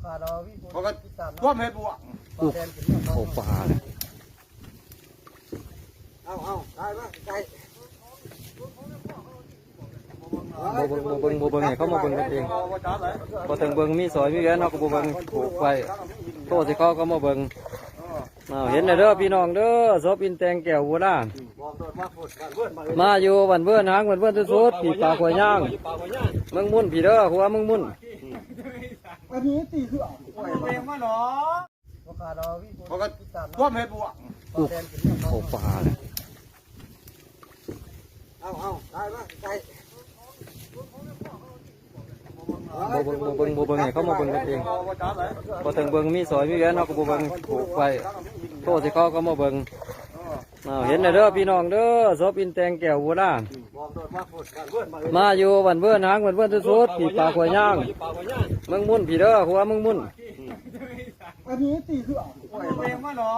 เพราะก็ท่วมเห็ดบวก อุ๊บโอ้ปลาเลย เอาได้ปะไก่ บ่เบิ่งให้เขามาเบิ่งกันเองบ่ถึงเบิ่งมีซอยมีแหวนเฮาก็บ่เบิ่งผูกไว้โตสิเขาก็มาเบิ่งเห็นเด้อพี่น้องเด้อศพอินแตงแก้วโบราณมาอยู่วันเบิ่นหางวันเบิ่นสุดๆพี่ปลาข่อยย่างมึงมุ่นพี่เด้อหัวมึงมุ่น อันนี้ตีคือเอาเองมาหรอเพราะก็ท่วมเห็ดบวก อุ๊บโอ้ปลาเลย เอาได้ปะไก่ บ่เบิ่งให้เขามาเบิ่งกันเองบ่ถึงเบิ่งมีซอยมีแหวนเฮาก็บ่เบิ่งผูกไว้โตสิเขาก็มาเบิ่งเห็นเด้อพี่น้องเด้อศพอินแตงแก้วโบราณมาอยู่วันเบิ่นหางวันเบิ่นสุดๆพี่ปลาข่อยย่างมึงมุ่นพี่เด้อหัวมึงมุ่น อันนี้ตีคือเอาเองมาหรอ